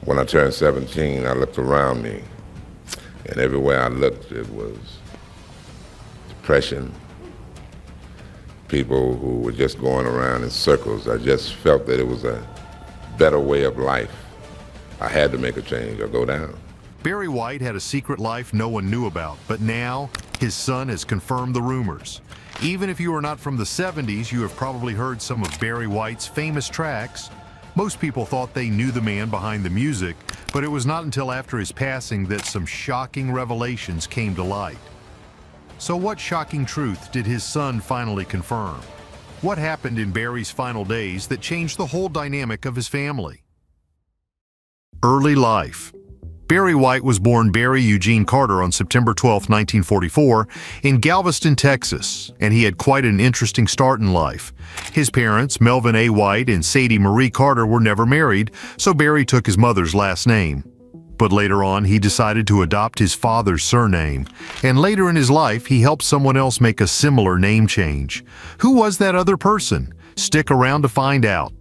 When I turned 17, I looked around me, and everywhere I looked, it was depression, people who were just going around in circles. I just felt that it was a better way of life. I had to make a change or go down. Barry White had a secret life no one knew about, but now his son has confirmed the rumors. Even if you are not from the 70s, you have probably heard some of Barry White's famous tracks. Most people thought they knew the man behind the music, but it was not until after his passing that some shocking revelations came to light. So what shocking truth did his son finally confirm? What happened in Barry's final days that changed the whole dynamic of his family? Early life. Barry White was born Barry Eugene Carter on September 12, 1944, in Galveston, Texas, and he had quite an interesting start in life. His parents, Melvin A. White and Sadie Marie Carter, were never married, so Barry took his mother's last name. But later on, he decided to adopt his father's surname, and later in his life, he helped someone else make a similar name change. Who was that other person? Stick around to find out.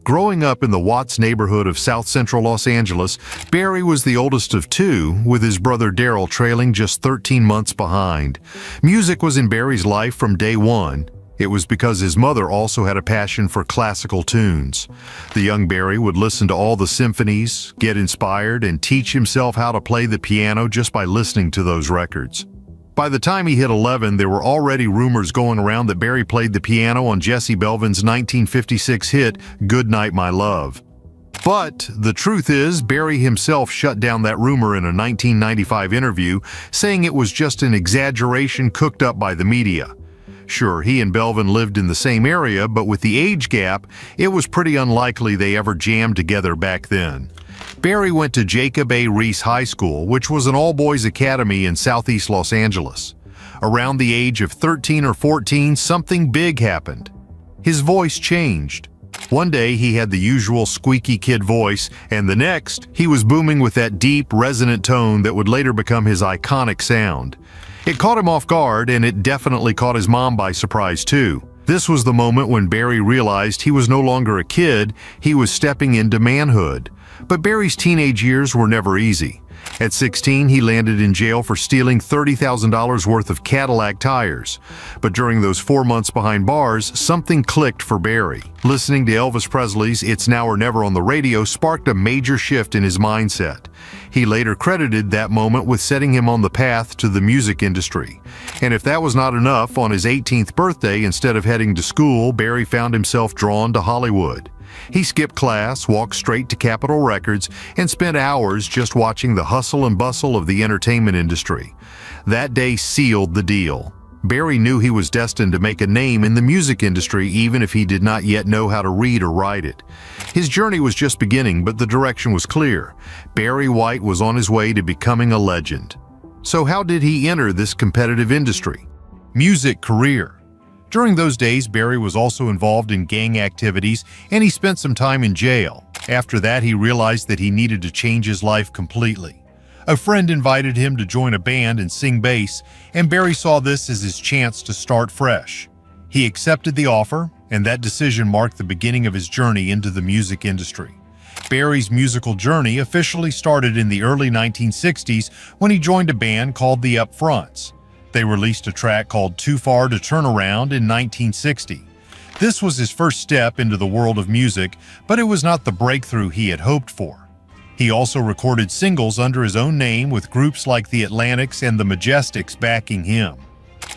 Growing up in the Watts neighborhood of South Central Los Angeles, Barry was the oldest of two, with his brother Daryl trailing just 13 months behind. Music was in Barry's life from day one. It was because his mother also had a passion for classical tunes. The young Barry would listen to all the symphonies, get inspired, and teach himself how to play the piano just by listening to those records. By the time he hit 11, there were already rumors going around that Barry played the piano on Jesse Belvin's 1956 hit, Good Night, My Love. But the truth is, Barry himself shut down that rumor in a 1995 interview, saying it was just an exaggeration cooked up by the media. Sure, he and Belvin lived in the same area, but with the age gap, it was pretty unlikely they ever jammed together back then. Barry went to Jacob A. Riis High School, which was an all-boys academy in southeast Los Angeles. Around the age of 13 or 14, something big happened. His voice changed. One day, he had the usual squeaky kid voice, and the next, he was booming with that deep, resonant tone that would later become his iconic sound. It caught him off guard, and it definitely caught his mom by surprise, too. This was the moment when Barry realized he was no longer a kid, he was stepping into manhood. But Barry's teenage years were never easy. At 16, he landed in jail for stealing $30,000 worth of Cadillac tires. But during those 4 months behind bars, something clicked for Barry. Listening to Elvis Presley's It's Now or Never on the radio sparked a major shift in his mindset. He later credited that moment with setting him on the path to the music industry. And if that was not enough, on his 18th birthday, instead of heading to school, Barry found himself drawn to Hollywood. He skipped class, walked straight to Capitol Records, and spent hours just watching the hustle and bustle of the entertainment industry. That day sealed the deal. Barry knew he was destined to make a name in the music industry even if he did not yet know how to read or write it. His journey was just beginning, but the direction was clear. Barry White was on his way to becoming a legend. So how did he enter this competitive industry? Music career. During those days, Barry was also involved in gang activities, and he spent some time in jail. After that, he realized that he needed to change his life completely. A friend invited him to join a band and sing bass, and Barry saw this as his chance to start fresh. He accepted the offer, and that decision marked the beginning of his journey into the music industry. Barry's musical journey officially started in the early 1960s when he joined a band called the Up Fronts. They released a track called Too Far to Turn Around in 1960. This was his first step into the world of music, but it was not the breakthrough he had hoped for. He also recorded singles under his own name with groups like the Atlantics and the Majestics backing him.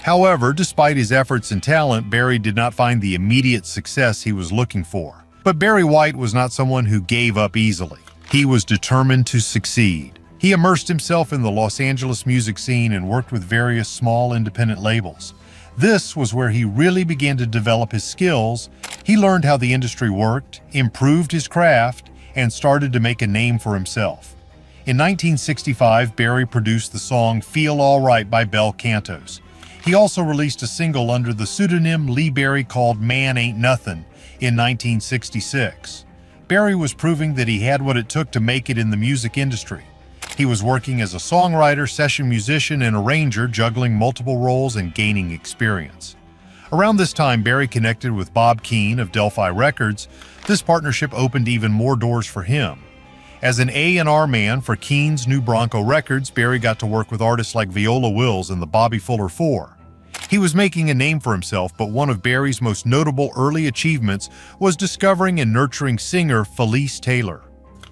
However, despite his efforts and talent, Barry did not find the immediate success he was looking for. But Barry White was not someone who gave up easily. He was determined to succeed. He immersed himself in the Los Angeles music scene and worked with various small independent labels. This was where he really began to develop his skills. He learned how the industry worked, improved his craft, and started to make a name for himself. In 1965, Barry produced the song Feel All Right by Bel Cantos. He also released a single under the pseudonym Lee Barry called Man Ain't Nothin' in 1966. Barry was proving that he had what it took to make it in the music industry. He was working as a songwriter, session musician, and arranger, juggling multiple roles and gaining experience. Around this time, Barry connected with Bob Keane of Delphi Records. This partnership opened even more doors for him. As an A&R man for Keen's New Bronco Records, Berry got to work with artists like Viola Wills and the Bobby Fuller Four. He was making a name for himself, but one of Berry's most notable early achievements was discovering and nurturing singer Felice Taylor.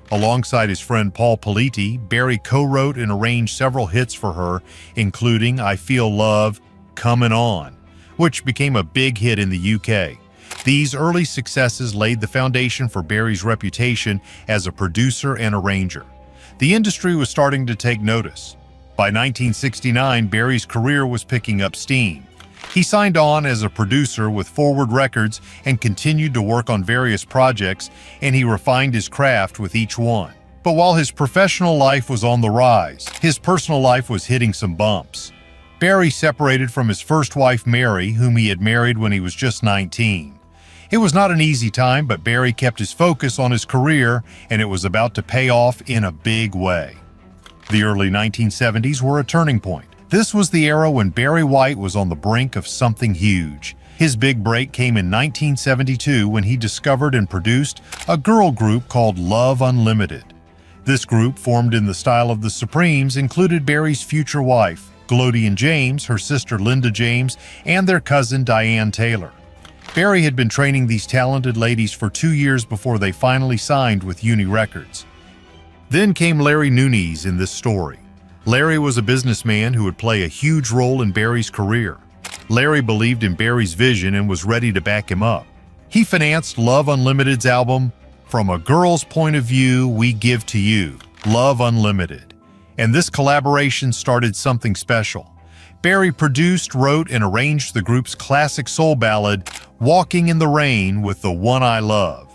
Alongside his friend Paul Politi, Berry co-wrote and arranged several hits for her, including I Feel Love, Comin' On, which became a big hit in the UK. These early successes laid the foundation for Berry's reputation as a producer and arranger. The industry was starting to take notice. By 1969, Berry's career was picking up steam. He signed on as a producer with Forward Records and continued to work on various projects, and he refined his craft with each one. But while his professional life was on the rise, his personal life was hitting some bumps. Berry separated from his first wife, Mary, whom he had married when he was just 19. It was not an easy time, but Berry kept his focus on his career, and it was about to pay off in a big way. The early 1970s were a turning point. This was the era when Berry White was on the brink of something huge. His big break came in 1972 when he discovered and produced a girl group called Love Unlimited. This group, formed in the style of the Supremes, included Berry's future wife, Glodian James, her sister Linda James, and their cousin Diane Taylor. Berry had been training these talented ladies for 2 years before they finally signed with Uni Records. Then came Larry Nunez in this story. Larry was a businessman who would play a huge role in Berry's career. Larry believed in Berry's vision and was ready to back him up. He financed Love Unlimited's album, From a Girl's Point of View, We Give to You, Love Unlimited. And this collaboration started something special. Berry produced, wrote, and arranged the group's classic soul ballad, Walking in the Rain with the One I Love.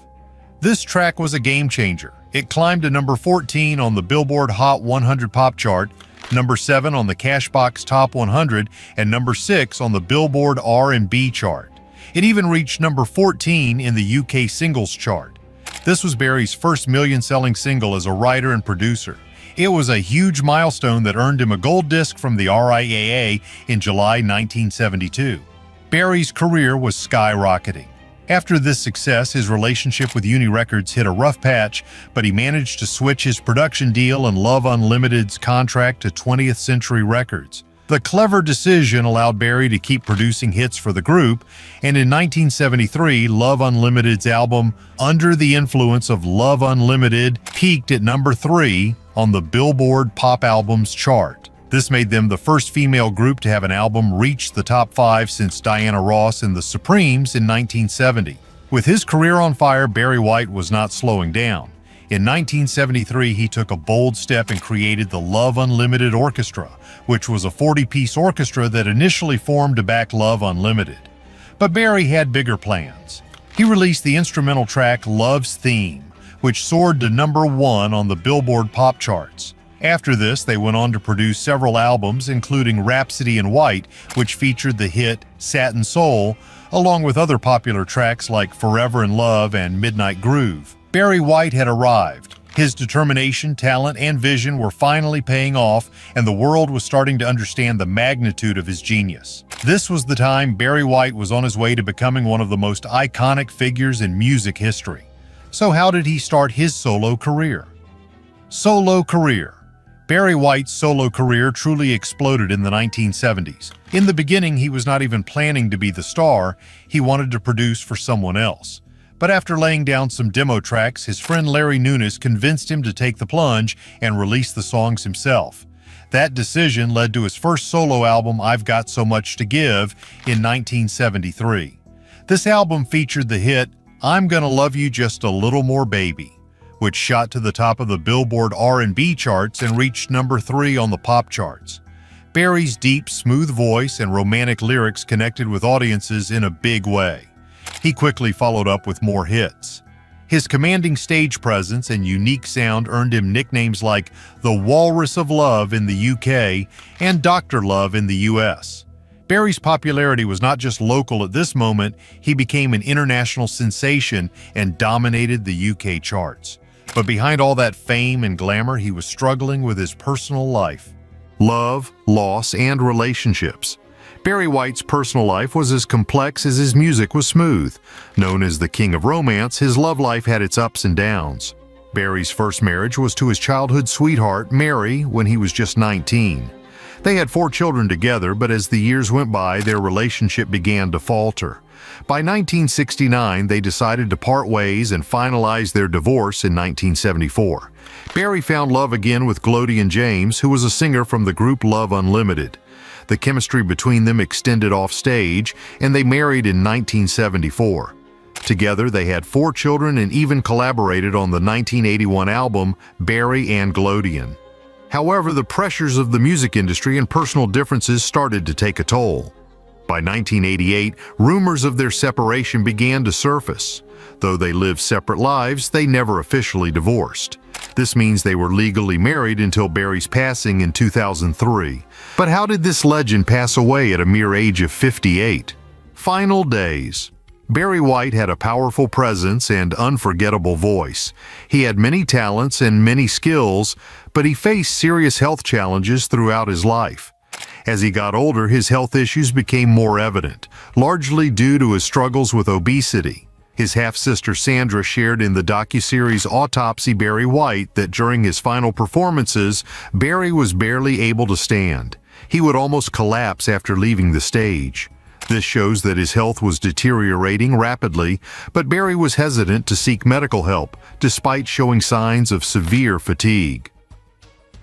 This track was a game changer. It climbed to number 14 on the Billboard Hot 100 pop chart, number 7 on the Cashbox Top 100, and number 6 on the Billboard R&B chart. It even reached number 14 in the UK singles chart. This was Berry's first million-selling single as a writer and producer. It was a huge milestone that earned him a gold disc from the RIAA in July 1972. Berry's career was skyrocketing. After this success, his relationship with Uni Records hit a rough patch, but he managed to switch his production deal and Love Unlimited's contract to 20th Century Records. The clever decision allowed Berry to keep producing hits for the group, and in 1973, Love Unlimited's album Under the Influence of Love Unlimited peaked at number 3 on the Billboard Pop Albums chart. This made them the first female group to have an album reach the top 5 since Diana Ross and the Supremes in 1970. With his career on fire, Berry White was not slowing down. In 1973, he took a bold step and created the Love Unlimited Orchestra, which was a 40-piece orchestra that initially formed to back Love Unlimited. But Berry had bigger plans. He released the instrumental track Love's Theme, which soared to number 1 on the Billboard pop charts. After this, they went on to produce several albums, including Rhapsody in White, which featured the hit Satin Soul, along with other popular tracks like Forever in Love and Midnight Groove. Berry White had arrived. His determination, talent, and vision were finally paying off, and the world was starting to understand the magnitude of his genius. This was the time Berry White was on his way to becoming one of the most iconic figures in music history. So how did he start his solo career? Solo career. Berry White's solo career truly exploded in the 1970s. In the beginning, he was not even planning to be the star. He wanted to produce for someone else. But after laying down some demo tracks, his friend Larry Nunez convinced him to take the plunge and release the songs himself. That decision led to his first solo album, I've Got So Much to Give, in 1973. This album featured the hit, I'm Gonna Love You Just a Little More Baby, which shot to the top of the Billboard R&B charts and reached number 3 on the pop charts. Berry's deep, smooth voice and romantic lyrics connected with audiences in a big way. He quickly followed up with more hits. His commanding stage presence and unique sound earned him nicknames like the Walrus of Love in the UK and Dr. Love in the US. Berry's popularity was not just local at this moment, he became an international sensation and dominated the UK charts. But behind all that fame and glamour, he was struggling with his personal life. Love, loss, and relationships. Berry White's personal life was as complex as his music was smooth. Known as the King of Romance, his love life had its ups and downs. Barry's first marriage was to his childhood sweetheart, Mary, when he was just 19. They had 4 children together, but as the years went by, their relationship began to falter. By 1969, they decided to part ways and finalize their divorce in 1974. Barry found love again with Glodian James, who was a singer from the group Love Unlimited. The chemistry between them extended off stage, and they married in 1974. Together, they had 4 children and even collaborated on the 1981 album Barry and Glodian. However, the pressures of the music industry and personal differences started to take a toll. By 1988, rumors of their separation began to surface. Though they lived separate lives, they never officially divorced. This means they were legally married until Barry's passing in 2003. But how did this legend pass away at a mere age of 58? Final days. Barry White had a powerful presence and unforgettable voice. He had many talents and many skills, but he faced serious health challenges throughout his life. As he got older, his health issues became more evident, largely due to his struggles with obesity. His half-sister Sandra shared in the docuseries Autopsy Barry White that during his final performances, Barry was barely able to stand. He would almost collapse after leaving the stage. This shows that his health was deteriorating rapidly, but Barry was hesitant to seek medical help, despite showing signs of severe fatigue.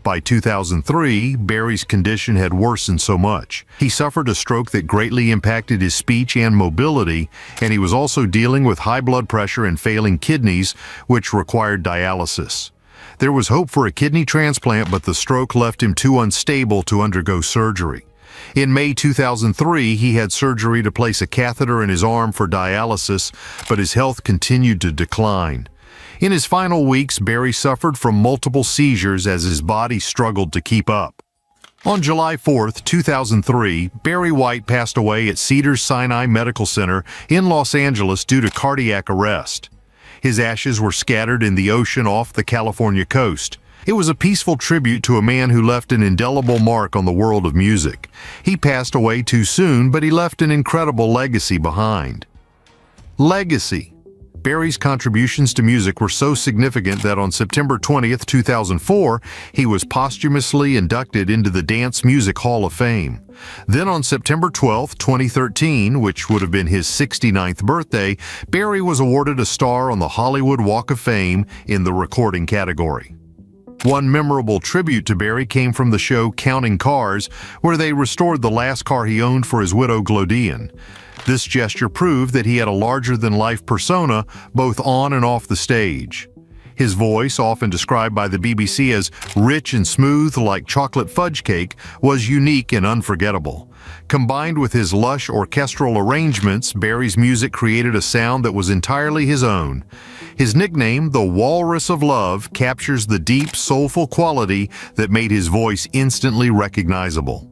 By 2003, Barry's condition had worsened so much. He suffered a stroke that greatly impacted his speech and mobility, and he was also dealing with high blood pressure and failing kidneys, which required dialysis. There was hope for a kidney transplant, but the stroke left him too unstable to undergo surgery. In May 2003, he had surgery to place a catheter in his arm for dialysis, but his health continued to decline. In his final weeks, Barry suffered from multiple seizures as his body struggled to keep up. On July 4, 2003, Barry White passed away at Cedars-Sinai Medical Center in Los Angeles due to cardiac arrest. His ashes were scattered in the ocean off the California coast. It was a peaceful tribute to a man who left an indelible mark on the world of music. He passed away too soon, but he left an incredible legacy behind. Legacy. Barry's contributions to music were so significant that on September 20, 2004, he was posthumously inducted into the Dance Music Hall of Fame. Then on September 12, 2013, which would have been his 69th birthday, Barry was awarded a star on the Hollywood Walk of Fame in the recording category. One memorable tribute to Barry came from the show Counting Cars, where they restored the last car he owned for his widow Glodian. This gesture proved that he had a larger-than-life persona both on and off the stage. His voice, often described by the BBC as rich and smooth like chocolate fudge cake, was unique and unforgettable. Combined with his lush orchestral arrangements, Barry's music created a sound that was entirely his own. His nickname, the Walrus of Love, captures the deep, soulful quality that made his voice instantly recognizable.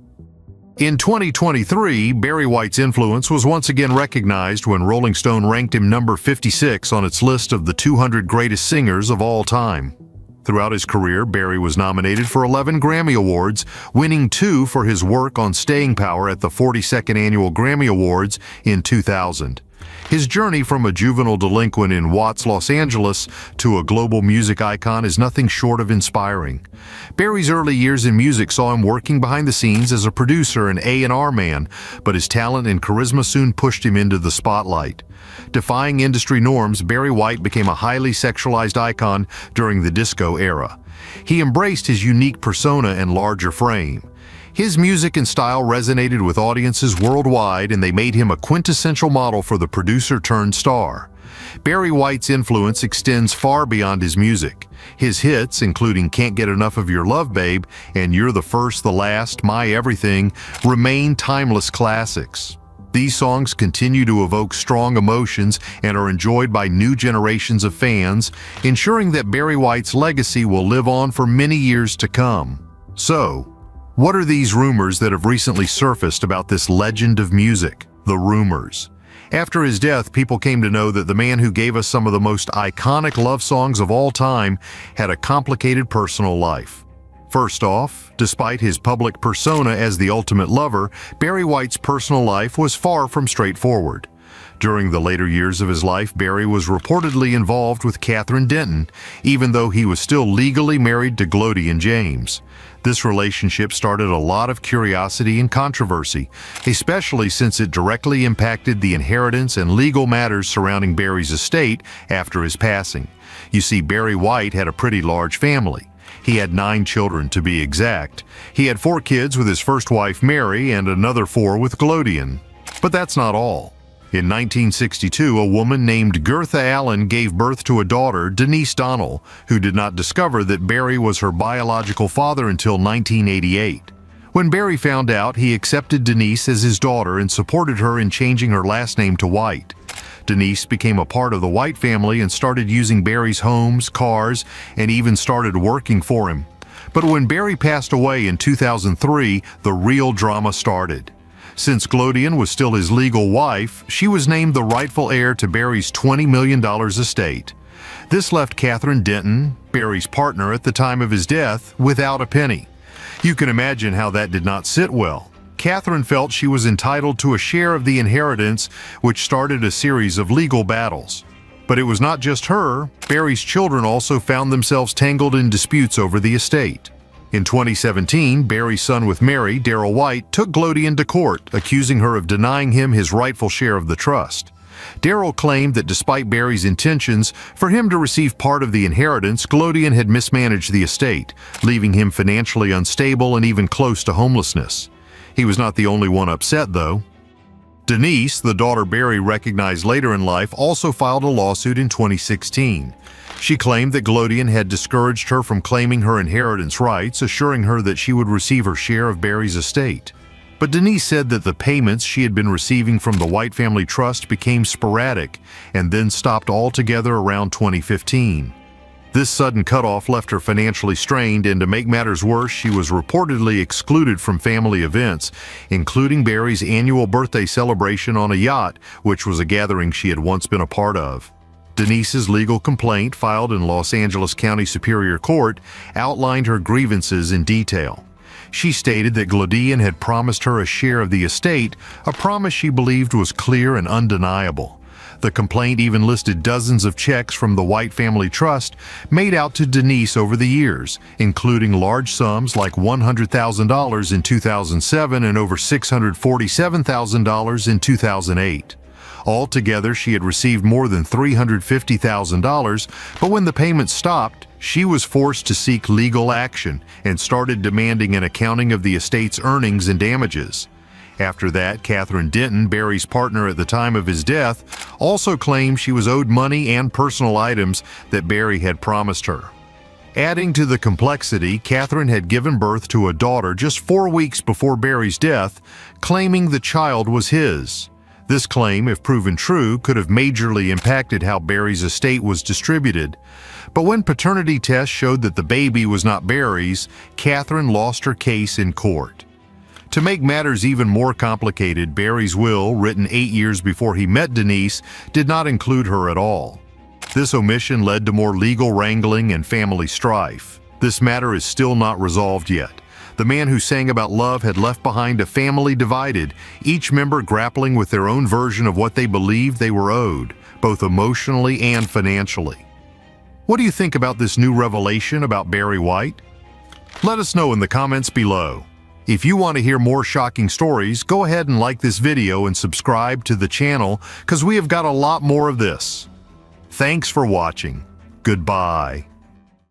In 2023, Barry White's influence was once again recognized when Rolling Stone ranked him number 56 on its list of the 200 greatest singers of all time. Throughout his career, Barry was nominated for 11 Grammy Awards, winning 2 for his work on staying power at the 42nd Annual Grammy Awards in 2000. His journey from a juvenile delinquent in Watts, Los Angeles, to a global music icon is nothing short of inspiring. Barry's early years in music saw him working behind the scenes as a producer and A&R man, but his talent and charisma soon pushed him into the spotlight. Defying industry norms, Barry White became a highly sexualized icon during the disco era. He embraced his unique persona and larger frame. His music and style resonated with audiences worldwide, and they made him a quintessential model for the producer-turned-star. Barry White's influence extends far beyond his music. His hits, including Can't Get Enough of Your Love Babe and You're the First, the Last, My Everything, remain timeless classics. These songs continue to evoke strong emotions and are enjoyed by new generations of fans, ensuring that Barry White's legacy will live on for many years to come. So, what are these rumors that have recently surfaced about this legend of music? The rumors. After his death, people came to know that the man who gave us some of the most iconic love songs of all time had a complicated personal life. First off, despite his public persona as the ultimate lover, Barry White's personal life was far from straightforward. During the later years of his life, Barry was reportedly involved with Catherine Denton, even though he was still legally married to Glodian James. This relationship started a lot of curiosity and controversy, especially since it directly impacted the inheritance and legal matters surrounding Barry's estate after his passing. You see, Barry White had a pretty large family. He had 9 children, to be exact. He had 4 kids with his first wife, Mary, and another 4 with Glodian. But that's not all. In 1962, a woman named Gertha Allen gave birth to a daughter, Denise Donnell, who did not discover that Barry was her biological father until 1988. When Barry found out, he accepted Denise as his daughter and supported her in changing her last name to White. Denise became a part of the White family and started using Barry's homes, cars, and even started working for him. But when Barry passed away in 2003, the real drama started. Since Glodian was still his legal wife, she was named the rightful heir to Barry's $20 million estate. This left Catherine Denton, Barry's partner at the time of his death, without a penny. You can imagine how that did not sit well. Catherine felt she was entitled to a share of the inheritance, which started a series of legal battles. But it was not just her. Barry's children also found themselves tangled in disputes over the estate. In 2017, Barry's son with Mary, Darrell White, took Glodian to court, accusing her of denying him his rightful share of the trust. Darrell claimed that despite Barry's intentions for him to receive part of the inheritance, Glodian had mismanaged the estate, leaving him financially unstable and even close to homelessness. He was not the only one upset, though. Denise, the daughter Barry recognized later in life, also filed a lawsuit in 2016. She claimed that Glodian had discouraged her from claiming her inheritance rights, assuring her that she would receive her share of Barry's estate. But Denise said that the payments she had been receiving from the White Family Trust became sporadic and then stopped altogether around 2015. This sudden cutoff left her financially strained, and to make matters worse, she was reportedly excluded from family events, including Barry's annual birthday celebration on a yacht, which was a gathering she had once been a part of. Denise's legal complaint, filed in Los Angeles County Superior Court, outlined her grievances in detail. She stated that Glodian had promised her a share of the estate, a promise she believed was clear and undeniable. The complaint even listed dozens of checks from the White Family Trust made out to Denise over the years, including large sums like $100,000 in 2007 and over $647,000 in 2008. Altogether, she had received more than $350,000, but when the payments stopped, she was forced to seek legal action and started demanding an accounting of the estate's earnings and damages. After that, Catherine Denton, Barry's partner at the time of his death, also claimed she was owed money and personal items that Barry had promised her. Adding to the complexity, Catherine had given birth to a daughter just 4 weeks before Barry's death, claiming the child was his. This claim, if proven true, could have majorly impacted how Barry's estate was distributed. But when paternity tests showed that the baby was not Barry's, Catherine lost her case in court. To make matters even more complicated, Barry's will, written 8 years before he met Denise, did not include her at all. This omission led to more legal wrangling and family strife. This matter is still not resolved yet. The man who sang about love had left behind a family divided, each member grappling with their own version of what they believed they were owed, both emotionally and financially. What do you think about this new revelation about Barry White? Let us know in the comments below. If you want to hear more shocking stories, go ahead and like this video and subscribe to the channel, because we have got a lot more of this. Thanks for watching. Goodbye.